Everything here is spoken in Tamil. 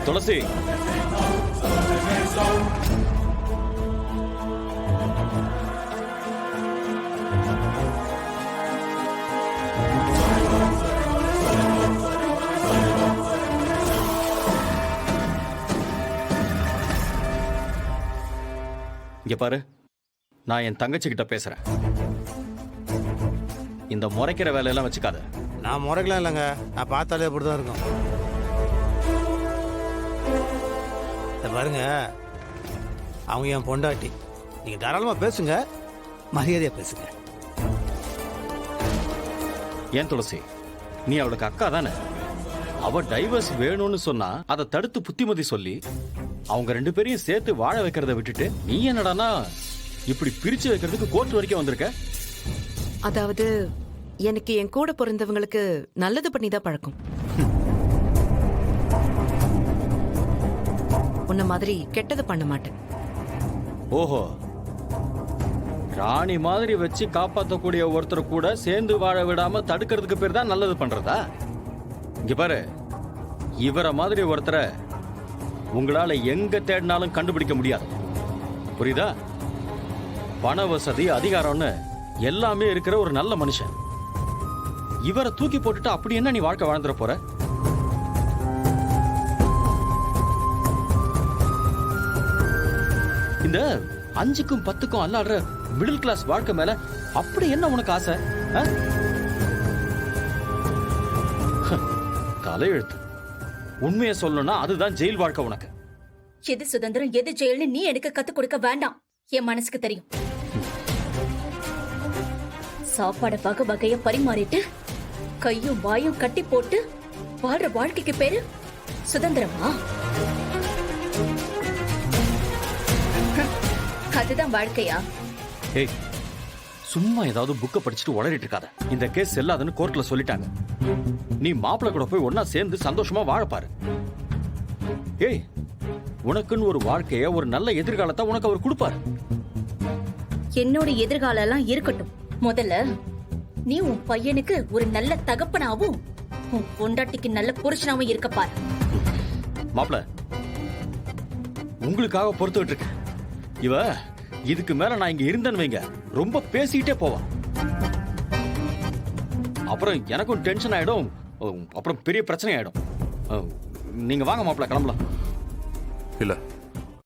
துளசி, இங்க பாரு, நான் என் தங்கச்சி கிட்ட பேசுறேன். இந்த முறைக்கிற வேலையெல்லாம் வச்சுக்காத. நான் முறைக்கலாம் இல்லைங்க, நான் பார்த்தாலே அப்படிதான் இருக்கும். பாருங்க, அவங்க என் பொண்டாட்டி. நீங்க தாராளமா பேசுங்க, மரியாதையா பேசுங்க. ஏன் துளசி, நீ அவளுக்கு அக்கா தானே? அவ டைவர்ஸ் வேணும்னு சொன்னா அதை தடுத்து புத்திமதி சொல்லி அவங்க ரெண்டு பேரையும் சேர்த்து வாழ வைக்கிறத விட்டுட்டு நீ என்னடானா இப்படி பிரிச்சு வைக்கிறதுக்கு கோர்ட் வரைக்கும் வந்திருக்க. அதாவது எனக்கு என் கூட பிறந்தவங்களுக்கு நல்லது பண்ணிதான் பழக்கம். உன்ன மாதிரி கெட்டது பண்ண மாட்டேன். ஓஹோ, ராணி மாதிரி வச்சு காப்பாற்றக்கூடிய ஒருத்தர் கூட சேர்ந்து வாழ விடாம தடுக்கிறதுக்கு பேர் தான் நல்லது பண்றதா? இங்க பாரு, இவரை மாதிரி ஒருத்தரை உங்களால எங்க தேடினாலும் கண்டுபிடிக்க முடியாது. புரியுதா? பண வசதி, அதிகாரம்னு எல்லாமே இருக்கிற ஒரு நல்ல மனுஷன். இவரை தூக்கி போட்டுட்டு அப்படி என்ன நீ வாழ்க்கை வாழ்ந்துட போற? இந்த 5க்கும் 10க்கும் அல்லாடுற மிடில் கிளாஸ் வாழ்க்கை மேல அப்படி என்ன உனக்கு ஆசை? தலையெழுத்து. உண்மையை சொல்லணும்னா அதுதான் ஜெயில் வாழ்க்கை உனக்கு. எது சுதந்திரம் எது ஜெயில்னு நீ எனக்கு கத்து கொடுக்க வேண்டாம். என் மனசுக்கு தெரியும். சாப்பாட வகை வகைய பரிமாறிட்டு கையும் வாயும் கட்டி போட்டு வாழ்ற வாழ்க்கைக்கு பேரு சுதந்திரமா? அதுதான் வாழ்க்கையா? ஏய், சும்மா ஏதாவது புக்க படிச்சுட்டு உளறிட்டு இருக்காத. இந்த கேஸ் செல்லாதுன்னு கோர்ட்ல சொல்லிட்டாங்க. நீ மாப்பிள்ளை கூட போய் ஒன்னா சேர்ந்து சந்தோஷமா வாழப்பாரு. ஏய், உனக்குன்னு ஒரு வாழ்க்கைய, ஒரு நல்ல எதிர்காலத்தை உனக்கு அவர் கொடுப்பாரு. என்னோட எதிர்காலம் எல்லாம் இருக்கட்டும். முதல்ல நீ உன் பையனுக்கு ஒரு நல்ல தகப்பனாவும் உன் பொண்டாட்டிக்கு நல்ல புருஷனாவும் இருக்க பாரு. மாப்பிள்ள, உங்களுக்காக பொறுத்துக்கிட்டு இருக்கேன். இவ இதுக்கு மேல நான் இங்க இருந்தேன்னு வைங்க, ரொம்ப பேசிக்கிட்டே போவான். அப்புறம் எனக்கும் டென்ஷன் ஆயிடும், அப்புறம் பெரிய பிரச்சனை ஆயிடும். நீங்க வாங்க மாப்பிள்ள, கிளம்பலாம். இல்ல